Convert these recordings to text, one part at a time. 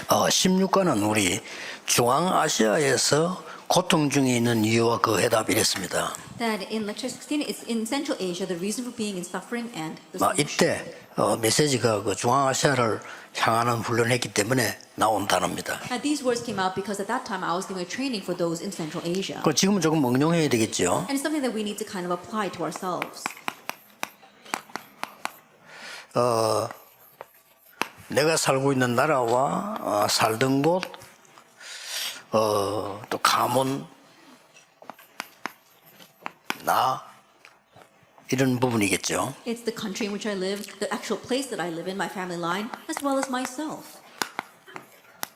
16과는 우리 중앙아시아에서 고통 중에 있는 이유와 그 해답이 이랬습니다. That in lecture 16, it's in Central Asia, the reason for being in suffering and the solution. 이때 메시지가 그 중앙아시아를 향하는 훈련했기 때문에 나온 단어입니다. These words came out because at that time I was doing a training for those in Central Asia. 그 지금은 조금 응용해야 되겠죠. And it's something that we need to kind of apply to ourselves. 내가 살고 있는 나라와 살던 곳, 또 가문, 나 이런 부분이겠죠. It's the country in which I live, the actual place that I live in, my family line, as well as myself.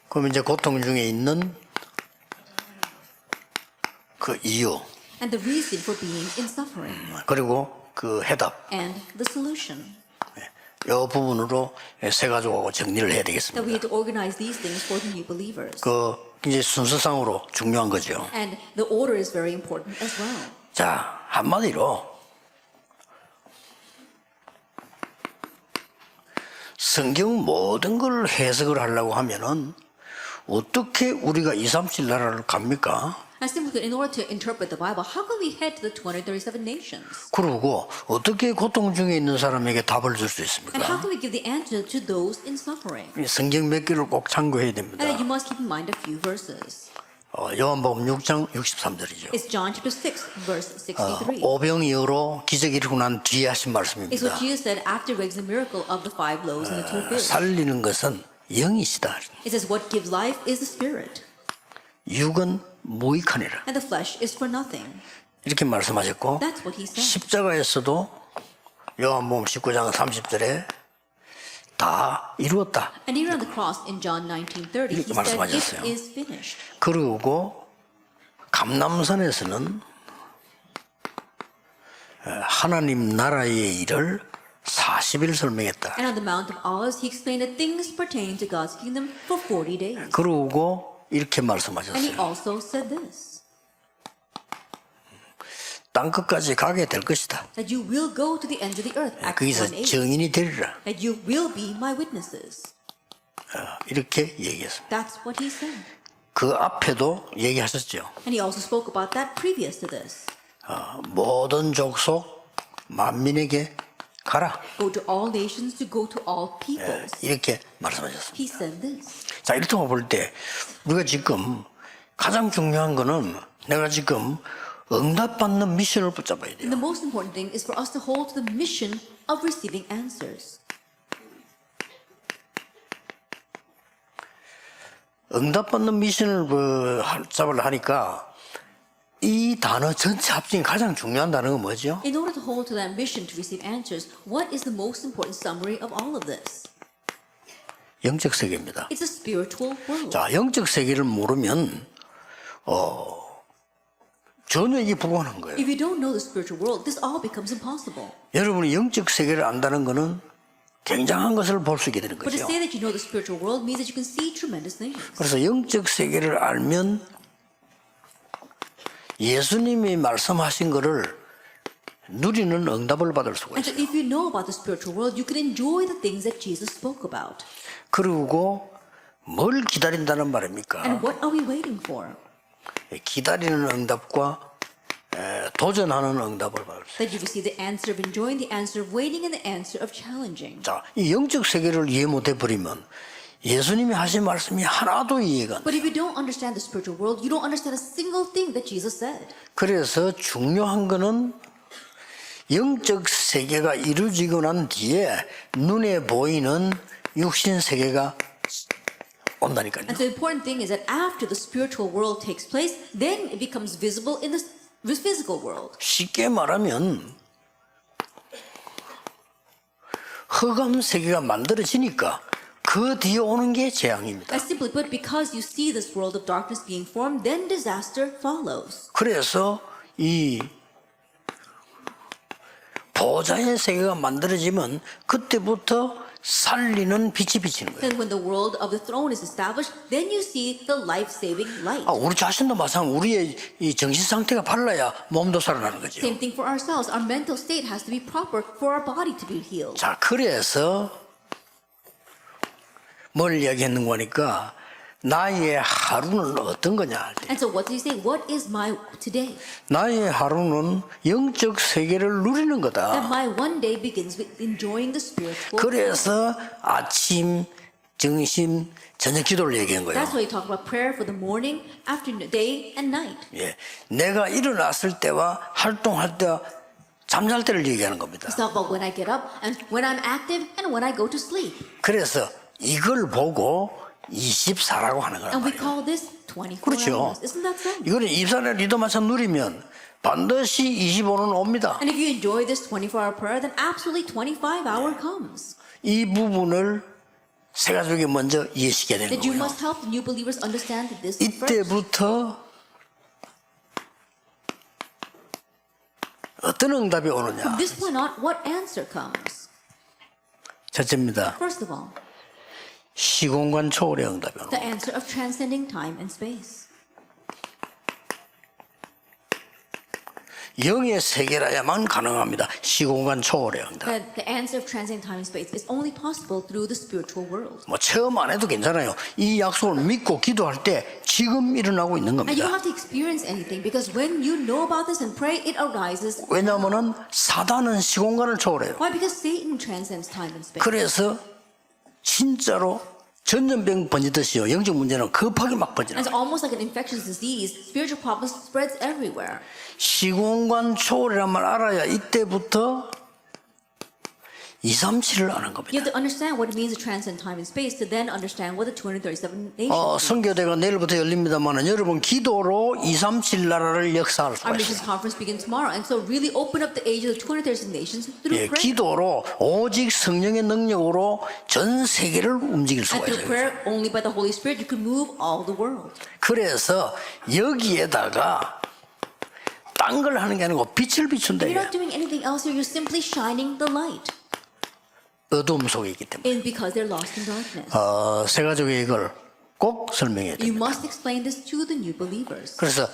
그럼 이제 고통 중에 있는 그 이유, And the reason for being in suffering. 그리고 그 해답, And the solution. 이 부분으로 세 가족하고 정리를 해야 That we 되겠습니다. have to organize these things for the new believers. 그 이제 순서상으로 중요한 거죠. And the order is very important as well. 자, 한마디로 성경 모든 걸 해석을 하려고 하면은 어떻게 우리가 237 나라를 갑니까? I simply, in order to interpret the Bible, how can we head to the 237 nations? 그리고 어떻게 고통 중에 있는 사람에게 답을 줄 수 And 있습니까? how can we give the answer to those in suffering? 성경 몇 개를 꼭 참고해야 됩니다. And you must keep in mind a few verses. 요한복음 6장 63절이죠. It's John chapter 6, verse 63. 오병이어로 기적이 일어나고 난 뒤에 하신 It's 말씀입니다. what Jesus said after raising the miracle of the 5 loaves and the 2 fish. 살리는 것은 영이시다. It says what gives life is the spirit, 육은 무익하니라. and the flesh is for nothing. 이렇게 말씀하셨고 That's what he said. 십자가에서도 요한복음 19장 30절에 다 이루었다. And even on the cross in John 19:30, he 이렇게 said, 말씀하셨어요. it is finished. 그리고 감람산에서는 하나님 나라의 일을 40일 설명했다. And on the Mount of Olives, he explained the things pertaining to God's kingdom for 40 days. 그리고 이렇게 And he 말씀하셨어요. also said this, 땅끝까지 가게 될 것이다. that you will go to the ends of the earth, Acts 거기서 1:8, 증인이 되리라. that you will be my witnesses. 이렇게 얘기했습니다. That's what he said. 그 앞에도 얘기하셨죠. And he also spoke about that previous to this. 모든 족속 만민에게 가라. Go to all nations, to go to all peoples. 이렇게 말씀하셨습니다. He said this. 자, 이렇게 볼 때 우리가 지금 가장 중요한 거는 내가 지금 응답받는 미션을 붙잡아야 And 돼요. the most important thing is for us to hold to the mission of receiving answers. 응답받는 미션을 잡으려 하니까 이 단어 전체 합친 가장 중요한 단어가 뭐죠? In order to hold to that mission to receive answers, what is the most important summary of all of this? 영적 세계입니다. It's a spiritual world. 자, 영적 세계를 모르면 전혀 이게 불가능한 거예요. If you don't know the spiritual world, this all becomes impossible. 여러분이 영적 세계를 안다는 것은 굉장한 것을 볼 수 있게 되는 But to 거죠. say that you know the spiritual world means that you can see tremendous things. 그래서 영적 세계를 알면 예수님이 말씀하신 것을 누리는 응답을 받을 수가 And so 있어요. if you know about the spiritual world, you can enjoy the things that Jesus spoke about. 그리고 뭘 기다린다는 And 말입니까? what are we waiting for? 기다리는 응답과 도전하는 응답을 받을 수 있어요. That you receive the answer of enjoying, the answer of waiting, and the answer of challenging. 자, 이 영적 세계를 이해 못해 버리면 예수님이 하신 말씀이 하나도 이해가 안 돼요. But if you don't understand the spiritual world, you don't understand a single thing that Jesus said. 그래서 중요한 거는 영적 세계가 이루어지고 난 뒤에 눈에 보이는 육신 세계가 온다니까요. And the important thing is that after the spiritual world takes place, then it becomes visible in the physical world. 쉽게 말하면 흑암 세계가 만들어지니까 그 뒤에 오는 게 재앙입니다. As simply put, because you see this world of darkness being formed, then disaster follows. 그래서 이 보좌의 세계가 만들어지면 그때부터 살리는 빛이 비치는 거예요. Then when the world of the throne is established, then you see the life-saving light. 우리 자신도 마찬가지. 우리의 이 정신 상태가 발라야 몸도 살아나는 거죠. Same thing for ourselves. Our mental state has to be proper for our body to be healed. 자, 그래서 뭘 이야기했는가 하니까 나의 하루는 어떤 거냐. And so what did he say? What is my today? 나의 하루는 영적 세계를 누리는 That 거다. my one day begins with enjoying the spiritual. 그래서 아침, 점심, 저녁 기도를 얘기한 거예요. That's why he talked about prayer for the morning, afternoon, day, and night. 예, 내가 일어났을 때와 활동할 때와 잠잘 때를 얘기하는 겁니다. It's not about when I get up and when I'm active and when I go to sleep. 그래서 이걸 보고 24라고 하는 거란 And we 말이에요. call this 24 그렇죠. hours. Isn't that so? 이거는 24를 리더마찬 누리면 반드시 25는 옵니다. And if you enjoy this 24-hour prayer, then absolutely 25-hour comes. 이 부분을 새가족이 먼저 이해시켜야 되는 That you 거예요. must help the new believers understand this first. 이때부터 어떤 응답이 오느냐. From this point on, what answer comes? 첫째입니다. First of all, 시공간 초월의 응답이 오는 the 거예요. answer of transcending time and space. 영의 세계라야만 가능합니다. 시공간 초월의 응답. That the answer of transcending time and space is only possible through the spiritual world. 뭐 체험 안 해도 괜찮아요. 이 약속을 믿고 기도할 때 지금 일어나고 있는 And you 겁니다. don't have to experience anything because when you know about this and pray, it arises. 왜냐하면 사단은 시공간을 초월해요. Why? Because Satan transcends time and space. 그래서 진짜로 전염병 번지듯이요. 영적 문제는 급하게 막 번지는 And it's 거예요. almost like an infectious disease. Spiritual problems spreads everywhere. 시공간 초월이란 말 알아야 이때부터 237을 아는 겁니다. You have to understand what it means to transcend time and space to then understand what the 237 nations mean. 선교대가 내일부터 열립니다만 여러분 기도로 237 나라를 역사할 수가 Our missions 있어요. conference begins tomorrow, and so really open up the age of the 237 nations through 예, prayer. 기도로 오직 성령의 능력으로 전 세계를 움직일 수가 And through 있어요. prayer, only by the Holy Spirit, you can move all the world. 그래서 여기에다가 딴 걸 하는 게 아니고 빛을 비춘다. You're 이게 not doing anything else here. You're simply shining the light. 어둠 속에 있기 때문에 And because they're lost in darkness. 새가족에 이걸 꼭 설명해야 You 됩니다. must explain this to the new believers. 그래서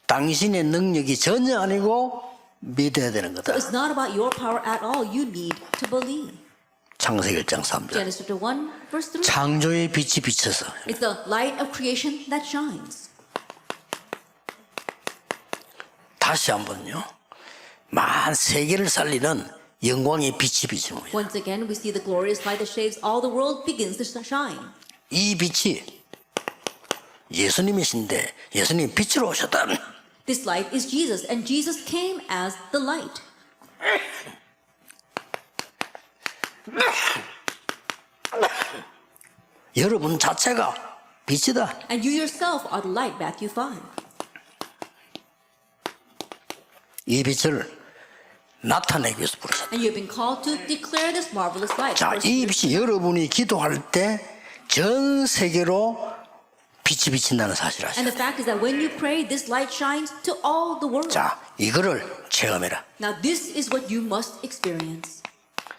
당신의 능력이 전혀 아니고 믿어야 되는 거다. So it's not about your power at all. You need to believe. 창세기 1장 3절. Genesis chapter 1, verse 3. 창조의 빛이 비쳐서 It's the light of creation that shines. 다시 한번요. 만 세계를 살리는 영광의 빛이 비치는 거예요. Once again, we see the glorious light that shaves all the world begins to shine. 이 빛이 예수님이신데 예수님 빛으로 오셨다. This light is Jesus, and Jesus came as the light. 여러분 자체가 빛이다. And you yourself are the light, Matthew 5. 이 빛을 나타내기 위해서 부르셨다. And you have been called to declare this marvelous light. 자, 이 빛이 여러분이 기도할 때 전 세계로 빛이 비친다는 사실을 And 아시죠? the fact is that when you pray, this light shines to all the world. 자, 이거를 체험해라. Now this is what you must experience.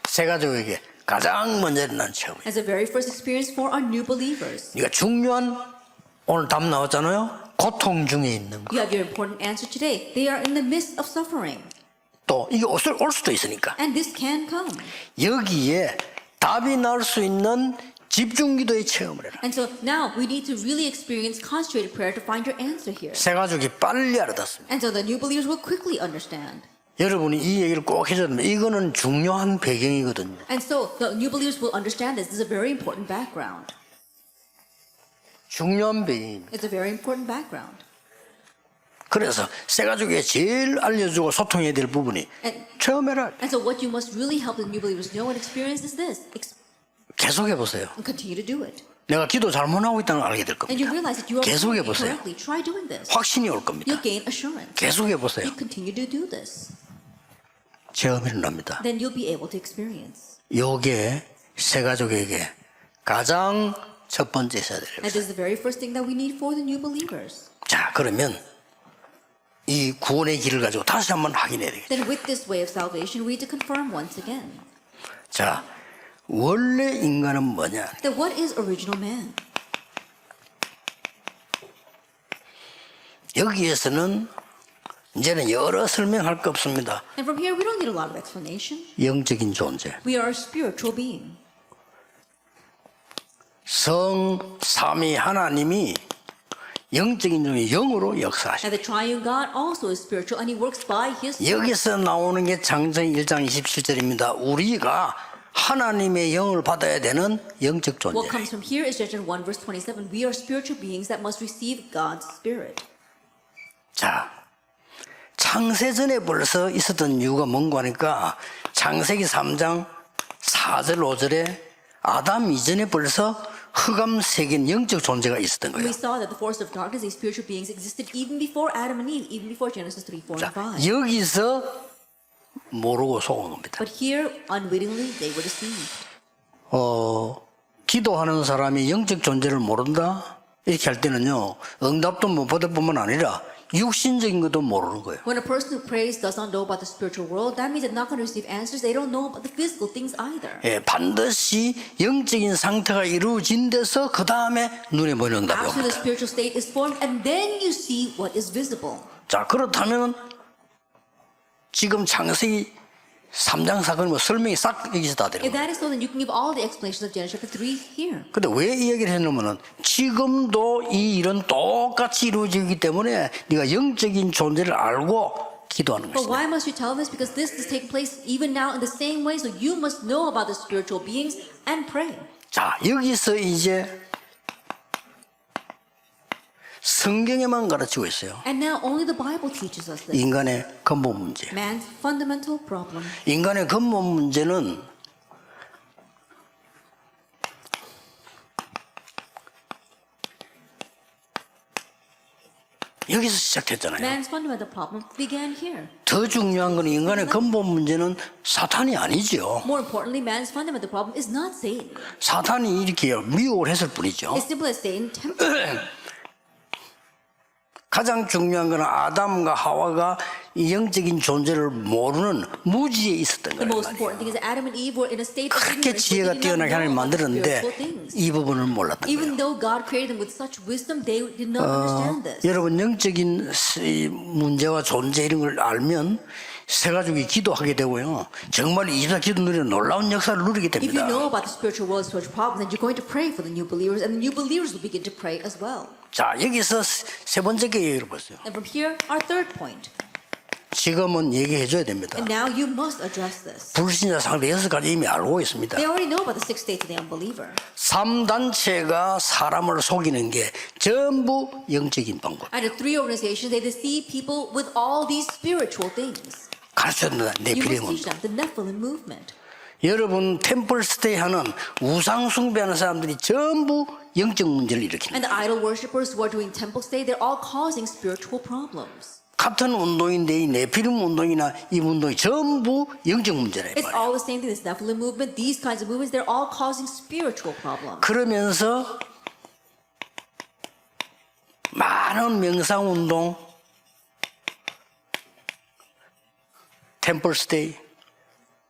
새가족에게 가장 먼저 일어난 체험이에요. As a very first experience for our new believers. 그러니까 중요한 오늘 답 나왔잖아요. 고통 중에 있는 거. You have your important answer today. They are in the midst of 수ffering. 또 이게 올 수도 있으니까. And this can come. 여기에 답이 나올 수 있는 집중기도의 체험을 해라. And so now we need to really experience concentrated prayer to find your answer here. 새가족이 빨리 알아듣습니다. And so the new believers will quickly understand. 여러분이 이 얘기를 꼭 해줘야 됩니다. 이거는 중요한 배경이거든요. And so the new believers will understand this. This is a very important background. 중요한 배경입니다. It's a very important background. 그래서 새가족에 제일 알려주고 소통해야 될 부분이 체험해라. And so what you must really help the new believers know and experience is this. 계속해 보세요. And continue to do it. 내가 기도 잘못하고 있다는 걸 알게 될 And you 겁니다. realize that you are 계속해 praying 보세요. correctly. Try doing this. 확신이 올 겁니다. You'll gain assurance. 계속해 보세요. You continue to do this. 체험이 일어납니다. Then you'll be able to experience. 요게 새가족에게 가장 첫 번째 있어야 될 And this is the very first thing that we need for the new believers. 자, 그러면 이 구원의 길을 가지고 다시 한번 확인해야 되겠죠. Then with this way of salvation, we need to confirm once again. 자, 원래 인간은 뭐냐? That what is original man? 여기에서는 이제는 여러 설명할 거 없습니다. And from here, we don't need a lot of explanation. 영적인 존재. We are a spiritual being. 성 삼위 하나님이 영적인 중에 영으로 역사하십니다. And the triune God also is spiritual and he works by his spirit. 여기서 나오는 게 창세기 1장 27절입니다. 우리가 하나님의 영을 받아야 되는 영적 존재. What comes from here is Genesis 1 verse 27. We are spiritual beings that must receive God's spirit. 자, 창세 전에 벌써 있었던 이유가 뭔가 하니까 창세기 3장 4절 5절에 아담 이전에 벌써 흑암색인 영적 존재가 있었던 거예요. We saw that the force of darkness, these spiritual beings, existed even before Adam and Eve, even before Genesis 3, 4, 자, and 5. 여기서 모르고 속은 겁니다. But here, unwittingly, they were deceived. 기도하는 사람이 영적 존재를 모른다? 이렇게 할 때는요, 응답도 못 받을 뿐만 아니라 육신적인 것도 모르는 거예요. When a person who prays does not know about the spiritual world, that means they're not going to receive answers. They don't know about the physical things either. 예, 반드시 영적인 상태가 이루어진 데서 그 다음에 눈에 보이는 응답이 After the 옵니다. spiritual state is formed, and then you see what is visible. 자, 그렇다면 지금 창세기 3장 사건이 뭐 설명이 싹 여기서 다 되는 If 거예요. that is so, then you can give all the explanations of Genesis chapter 3 here. 근데 왜 이 얘기를 했냐면은 지금도 이 일은 똑같이 이루어지기 때문에 네가 영적인 존재를 알고 기도하는 But 것이다. why must you tell this? Because this is taking place even now in the same way, so you must know about the spiritual beings and pray. 자, 여기서 이제 성경에만 가르치고 있어요. And now only the Bible teaches us this. 인간의 근본 문제. Man's fundamental problem. 인간의 근본 문제는 여기서 시작했잖아요. Man's fundamental problem began here. 더 중요한 건 인간의 근본 문제는 사탄이 아니죠. More importantly, man's fundamental problem is not Satan. 사탄이 이렇게 미혹을 했을 뿐이죠. It's simple as Satan tempted. 가장 중요한 건 아담과 하와가 이 영적인 존재를 모르는 무지에 있었던 The 거예요. most important thing is that Adam and Eve were in a state of 그렇게 ignorance. 지혜가 They did not 뛰어나게 하나님 know about the 만들었는데 spiritual things. 이 부분을 몰랐던 거예요. Even though God created them with such wisdom, they did not understand this. 여러분 영적인 문제와 존재 이런 걸 알면 새 가족이 기도하게 되고요. 정말 24 기도 누리는 놀라운 역사를 누리게 If you 됩니다. know about the spiritual world, spiritual problems, then you're going to pray for the new believers, and the new believers will begin to pray as well. 자, 여기서 세 번째 얘기를 보세요. And from here, our third point. 지금은 얘기해 줘야 됩니다. And now you must address this. 불신자 상대 6가지 이미 알고 있습니다. They already know about the 6 states of the unbeliever. 3단체가 사람을 속이는 게 전부 영적인 방법. And the 3 organizations, they deceive people with all these spiritual things. 가르쳐준다. 내 You 필요한 must teach 건. them the Nephilim movement. 여러분 템플 스테이 하는 우상 숭배하는 사람들이 전부 영적 문제를 일으킵니다. And the idol worshippers who are doing temple stay, they're all causing spiritual problems. 같은 운동인데 이 네피림 운동이나 이 운동이 전부 영적 문제라 It's 말이에요. all the same thing. This Nephilim movement, these kinds of movements, they're all causing spiritual problems. 그러면서 많은 명상 운동, 템플 스테이,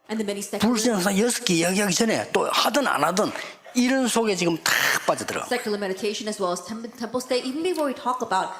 And the many secular, 불신앙상 6개 이야기하기 전에 또 하든 안 하든 이런 속에 지금 탁 빠져들어. secular meditation as well as temple stay, even before we talk about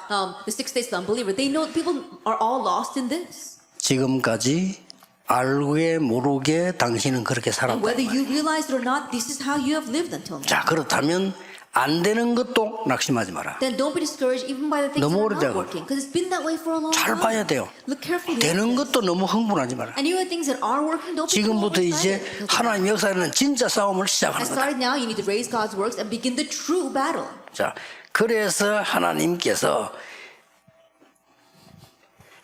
the 6 states of the unbeliever, they know people are all lost in this. 지금까지 알게 모르게 당신은 그렇게 And 살았다. whether you realize it or not, this is how you have lived until now. 자, 그렇다면 안 되는 것도 낙심하지 마라. Then don't be discouraged even by the things 너무 that are 오래돼가지고. not working, because it's been that way for a long 잘 time. 봐야 돼요. Look carefully. at 되는 this. 것도 너무 흥분하지 마라. And even the things that are working, don't be too 지금부터 이제 overexcited. 하나님 역사에는 진짜 싸움을 시작하는 And 거다. starting now, you need to raise God's works and begin the true battle. 자, 그래서 하나님께서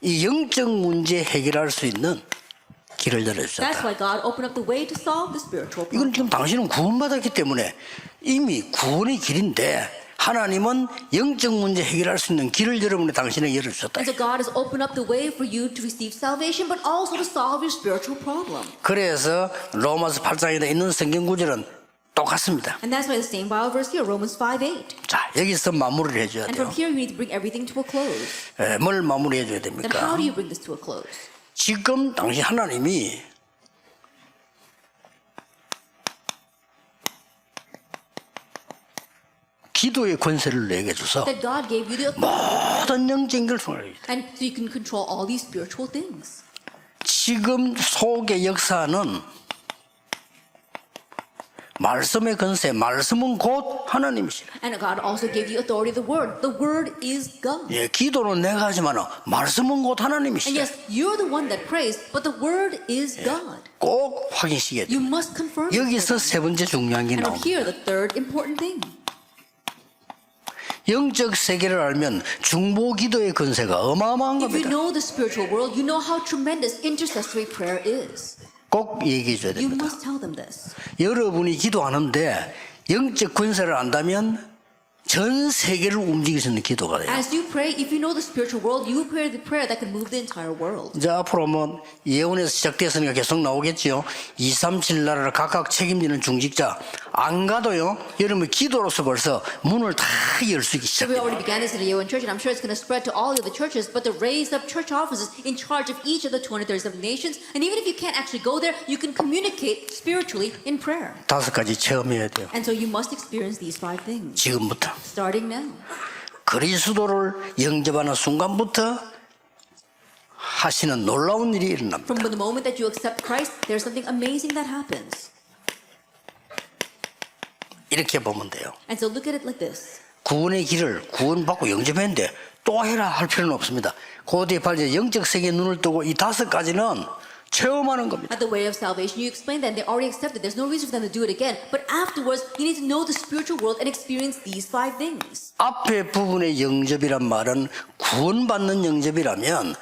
이 영적 문제 해결할 수 있는 길을 That's 열어주셨다. why God opened up the way to solve the spiritual 이건 problem. 지금 당신은 구원받았기 때문에 이미 구원의 길인데 하나님은 영적 문제 해결할 수 있는 길을 여러분의 당신에게 열어주셨다. And so God has opened up the way for you to receive salvation, but also to solve your spiritual problem. 그래서 로마서 8장에 있는 성경 구절은 똑같습니다. And that's why the same Bible verse here, Romans 5:8. 자, 여기서 마무리를 해줘야 And 돼요. from here, you need to bring everything to a close. 뭘 마무리해줘야 Then 됩니까? how do you bring this to a close? 지금 당신 하나님이 기도의 권세를 내게 줘서 That God gave you the authority, 모든 영적인 걸 통하게 돼. and so you can control all these spiritual things. 지금 속의 역사는 말씀의 권세, 말씀은 곧 하나님이시라. And God also gave you authority of the word. The word is God. 예, 기도는 내가 하지만 말씀은 곧 And 하나님이시라. yes, you're the one that prays, but the word is God. 꼭 확인시켜야 돼요. You must confirm. 여기서 세 번째 중요한 게 And 나옵니다. here, the third important thing. 영적 세계를 알면 중보 기도의 권세가 어마어마한 If you 겁니다. know the spiritual world, you know how tremendous intercessory prayer is. 꼭 얘기해 줘야 You 됩니다. must tell them this. 여러분이 기도하는데 영적 권세를 안다면 전 세계를 움직일 수 있는 기도가 돼요. As you pray, if you know the spiritual world, you pray the prayer that can move the entire world. 이제 앞으로 뭐 예언에서 시작됐으니까 계속 나오겠지요. 237 나라를 각각 책임지는 중직자 안 가도요. 여러분 기도로서 벌써 문을 다 열 수 있기 So we 시작해요. already began this in the Yeowan Church, and I'm sure it's going to spread to all the other churches, but the raised up church offices in charge of each of the 237 nations, and even if you can't actually go there, you can communicate spiritually in prayer. 5가지 체험해야 돼요. And so you must experience these 5 things, 지금부터 starting now. 그리스도를 영접하는 순간부터 하시는 놀라운 일이 일어납니다. From the moment that you accept Christ, there's something amazing that happens. 이렇게 보면 돼요. And so look at it like this. 구원의 길을 구원받고 영접했는데 또 해라 할 필요는 없습니다. 고대 발제 영적 세계에 눈을 뜨고 이 5가지는 체험하는 겁니다. At the way of salvation, you explained that and they already accepted. There's no reason for them to do it again. But afterwards, you need to know the spiritual world and experience these 5 things. 앞에 부분의 영접이란 말은 구원받는 영접이라면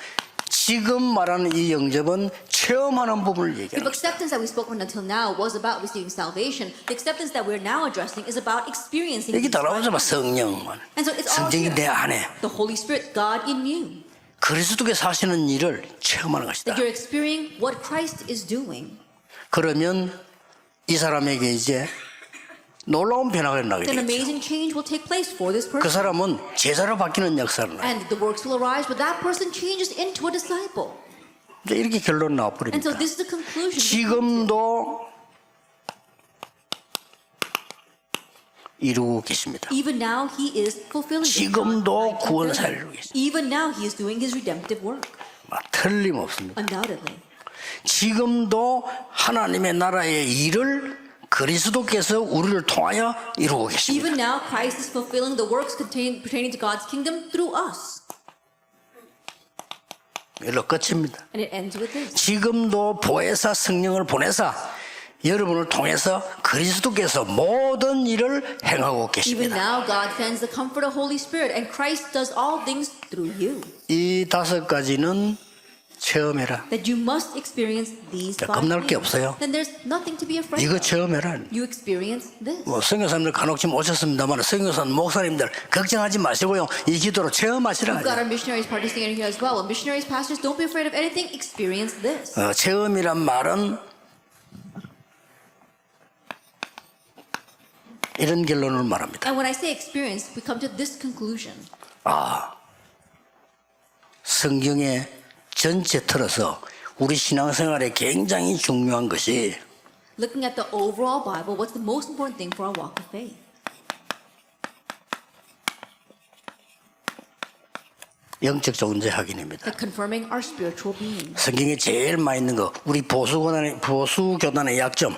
지금 말하는 이 영접은 체험하는 부분을 If 얘기합니다. acceptance that we spoke on until now was about receiving salvation, the acceptance that we're now addressing is about experiencing 여기 these 다 5 나오잖아. things. 성령만. And so it's all 성령이 here. 내 안에 The Holy Spirit, God in you. 그리스도께서 하시는 일을 체험하는 것이다. That you're experiencing what Christ is doing. 그러면 이 사람에게 이제 놀라운 변화가 일어나게 Then 되겠죠. amazing change will take place for this 그 person. 사람은 제자로 바뀌는 역사를 나요. And the works will arise, but that person changes into a disciple. 이제 이렇게 결론 And so 나와버립니다. this is the conclusion. 지금도 이루고 계십니다. Even now, he is fulfilling it. 지금도 구원 사를 이루고 계십니다. Even now, he is doing his redemptive work. 틀림없습니다. Undoubtedly. 지금도 하나님의 나라의 일을 그리스도께서 우리를 통하여 이루고 계십니다. Even now, Christ is fulfilling the works pertaining to God's kingdom through us. 이로 끝입니다. And it ends with this. 지금도 보혜사 성령을 보내사 여러분을 통해서 그리스도께서 모든 일을 행하고 Even 계십니다. now, God sends the Comforter, Holy Spirit, and Christ does all things through you. 이 5가지는 체험해라. That you must experience these 5 겁날 게 things. 없어요. Then there's nothing to be afraid 이거 of. 체험해라. You experience this. 뭐 성교사님들 간혹 지금 오셨습니다만 성교사님 목사님들 걱정하지 마시고요. 이 기도로 체험하시라. We've got our missionaries participating here as well. Well, missionaries, pastors, don't be afraid of anything. Experience this. 체험이란 말은 이런 결론을 말합니다. And when I say experience, we come to this conclusion. 성경의 전체 틀어서 우리 신앙생활에 굉장히 중요한 것이 Looking at the overall Bible, what's the most important thing for our walk of faith? 영적 존재 확인입니다. That confirming our spiritual being. 성경에 제일 많이 있는 거 우리 보수교단의 약점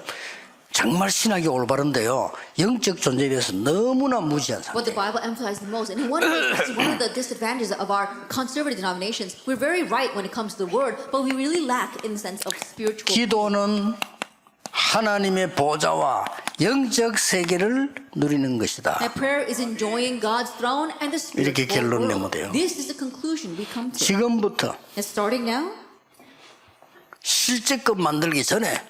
정말 신학이 올바른데요. 영적 존재에 대해서 너무나 무지한 What the 상태. Bible emphasizes the most, and in one way, it's one of the disadvantages of our conservative denominations. We're very right when it comes to the Word, but we really lack in the sense of spiritual. 기도는 하나님의 보좌와 영적 세계를 누리는 것이다. That prayer is enjoying God's throne and the 이렇게 spiritual 결론 내면 world. 돼요. This is the conclusion we come to. 지금부터 And starting now, 실제껏 만들기 전에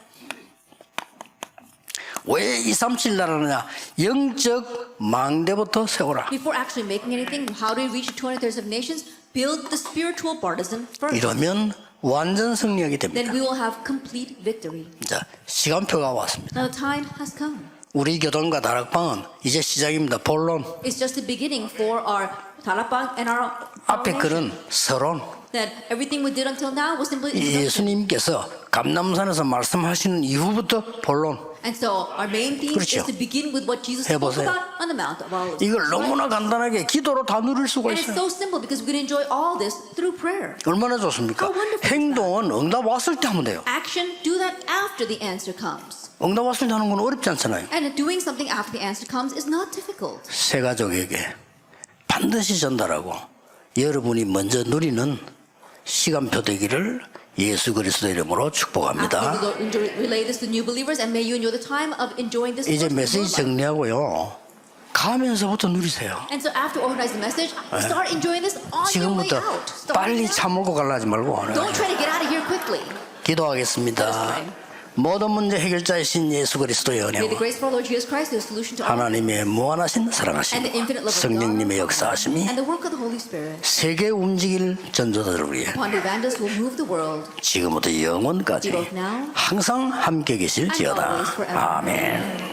왜 237 나라느냐? 영적 망대부터 세워라. before actually making anything, how do we reach the 237 nations? Build the spiritual partisan first. 이러면 완전 승리하게 Then 됩니다. we will have complete victory. 자, 시간표가 왔습니다. Now the time has come. 우리 교단과 다락방은 이제 시작입니다. 본론. It's just the beginning for our Talapang and our 앞에 글은 서론. that everything we did until now was simply introduction. 예수님께서 감남산에서 말씀하시는 이후부터 본론. And so our main theme 그렇죠. is to begin with what Jesus spoke 해보세요. about on the Mount of Olives. 이걸 너무나 간단하게 기도로 다 누릴 수가 And it's 있어요. so simple because we can enjoy all this through prayer. 얼마나 좋습니까? How wonderful is 행동은 응답 왔을 때 하면 돼요. Action, do that after the answer comes. 응답 왔을 때 하는 건 어렵지 않잖아요. And doing something after the answer comes is not difficult. 새 가족에게 반드시 전달하고 여러분이 먼저 누리는 시간표 되기를 예수 그리스도 이름으로 축복합니다. Relay this to new believers and may you enjoy the time of enjoying this. 이제 메시지 정리하고요. 가면서부터 누리세요. And so after organize the message, start enjoying this on your way 지금부터 out. Start 빨리 now. 차 몰고 가려 하지 말고 Don't try to get out of here quickly. 기도하겠습니다. 모든 문제 해결자이신 예수 그리스도의 May the 은혜와 grace of our Lord Jesus Christ be the solution to all 하나님의 무한하신 사랑하심 and the infinite love of 성령님의 God 역사하심이 and the work of the Holy Spirit 세계 움직일 전도자들을 위해 upon the evangelists who will move the world. 지금부터 영원까지 항상 함께 계실지어다. 아멘.